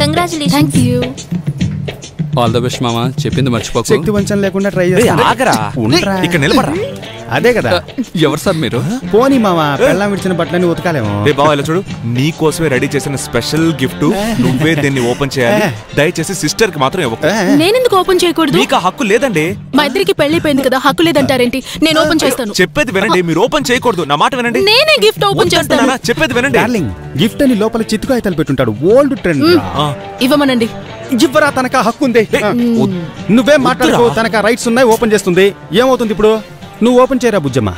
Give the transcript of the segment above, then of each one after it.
Congratulations. Thank you. All the best మామా. చెప్పింది మర్చిపోకు. శక్తి వంచన లేకుండా ట్రై చేస్తా. ఇక్కడ నిలబడరా. అదే కదా. ఎవరు సార్ మీరు? పోనీ మామ, పెళ్ళాం విడిచిన బట్టలని ఉతకాలేమో. బావా ఇలా చూడు, నీ కోసమే రెడీ చేసిన స్పెషల్ గిఫ్ట్. నువ్వే దీన్ని ఓపెన్ చేయాలి. దయచేసి సిస్టర్ కి మాత్రం ఇవ్వకు. నేనెందుకు ఓపెన్ చేయకూడదు? మీకు హక్కు లేదండి. మా ఇద్దరికి పెళ్లిపోయింది కదా, హక్కు లేదంటారేంటి? నేను ఓపెన్ చేస్తాను. చెప్పేది వినండి, మీరు ఓపెన్ చేయకూడదు. నా మాట వినండి. నేనే గిఫ్ట్ ఓపెన్ చేస్తాను. చెప్పేది వినండి. డార్లింగ్, గిఫ్ట్ అని లోపల చిత్తుకాయతలు పెట్టుంటాడు. Old trend. ఇవ్వమనండి. ఇవ్వరా, తనక హక్కు ఉంది. నువ్వేం మాట్లాడుకో, తనక రైట్స్ ఉన్నాయి. ఓపెన్ చేస్తుంది. ఏమవుతుంది ఇప్పుడు? నువ్వు ఓపెన్ చేయరా బుజ్జమ్మ.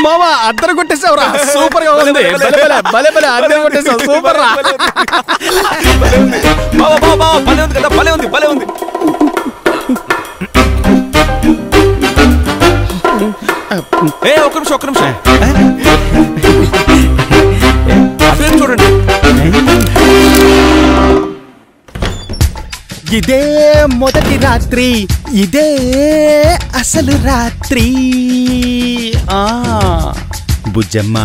మావా, అద్దరు కొట్టేసావురా. సూపర్ గా ఉంది. భలే భలే అద్దరు కొట్టేసావు. సూపర్ రా. భలే ఉంది కదా, భలే ఉంది, భలే ఉంది. ఒక్క నిమిషం, ఒక్క నిమిషం. అదే చూడండి. ఇదే మొదటి రాత్రి, ఇదే అసలు రాత్రి. బుజ్జమ్మా,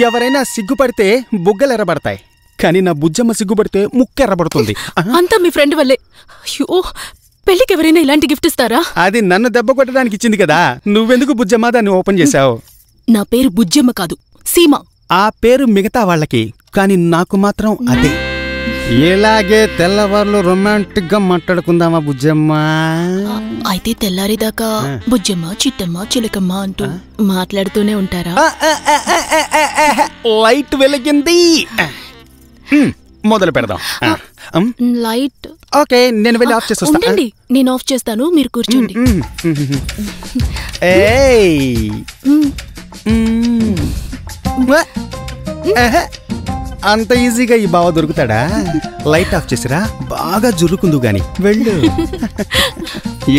ఎవరైనా సిగ్గుపడితే బుగ్గలు ఎర్రబడతాయి, కానీ నా బుజ్జమ్మ సిగ్గుపడితే ముక్కు ఎర్రబడుతుంది. అంతా మీ ఫ్రెండ్ వల్లే. అయ్యో, పెళ్లికి ఎవరైనా ఇలాంటి గిఫ్ట్ ఇస్తారా? అది నన్ను దెబ్బ కొట్టడానికి ఇచ్చింది కదా. నువ్వెందుకు బుజ్జమ్మ దాన్ని ఓపెన్ చేశావు? నా పేరు బుజ్జమ్మ కాదు, సీమ. ఆ పేరు మిగతా వాళ్ళకి, కానీ నాకు మాత్రం అదే. ఇలాగే తెల్లవారులు రొమాంటిక్ గా మాట్లాడుకుందామా బుజ్జమ్మ? అయితే తెల్లారిదాకా బుజ్జమ్మ, చిట్టమ్మ, చిలకమ్మ అంటూ మాట్లాడుతూనే ఉంటారా? లైట్ వెలిగింది, మొదలు పెడదాం. లైట్ ఓకే, నేను వెళ్ళి ఆఫ్ చేసి వస్తా. ఉండండి, నేను ఆఫ్ చేస్తాను, మీరు కూర్చోండి. అంత ఈజీగా ఈ బావ దొరుకుతాడా? లైట్ ఆఫ్ చేసిరా, బాగా జురుకుందు గాని. వెళ్ళు.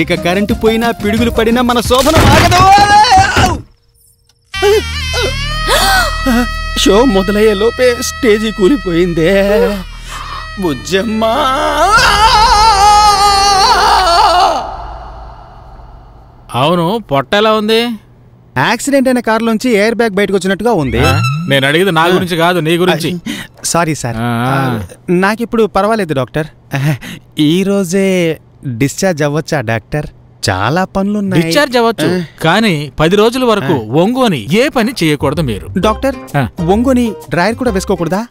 ఇక కరెంటు పోయినా, పిడుగులు పడినా మన శోభనం ఆగదు. షో మొదలయ్యే లోపే స్టేజీ కూలిపోయిందే బుజ్జమ్మా. అవును, పొట్ట ఎలా ఉంది? యాక్సిడెంట్ అయిన కారులోంచి ఎయిర్ బ్యాగ్ బయటకు వచ్చినట్టుగా ఉంది. నేను అడిగేది నా గురించి కాదు, నీ గురించి. సారీ సార్, నాకిప్పుడు పర్వాలేదు డాక్టర్. ఈ రోజే డిశ్చార్జ్ అవ్వచ్చా డాక్టర్? చాలా పనులున్నాయి. డిశ్చార్జ్ అవ్వచ్చు, కానీ 10 రోజుల వరకు ఒంగోని ఏ పని చేయకూడదు మీరు. డాక్టర్, ఒంగోని డ్రైయర్ కూడా వేసుకోకూడదా?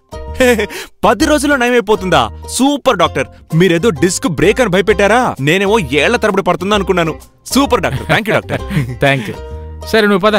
10 రోజుల్లో నయమైపోతుందా? Super doctor. మీరేదో డిస్క్ బ్రేక్ అని భయపెట్టారా? నేనేమో ఏళ్ల తరబడి పడుతుందా అనుకున్నాను. Super doctor. Thank you doctor. Thank you. సరే, నువ్వు పద.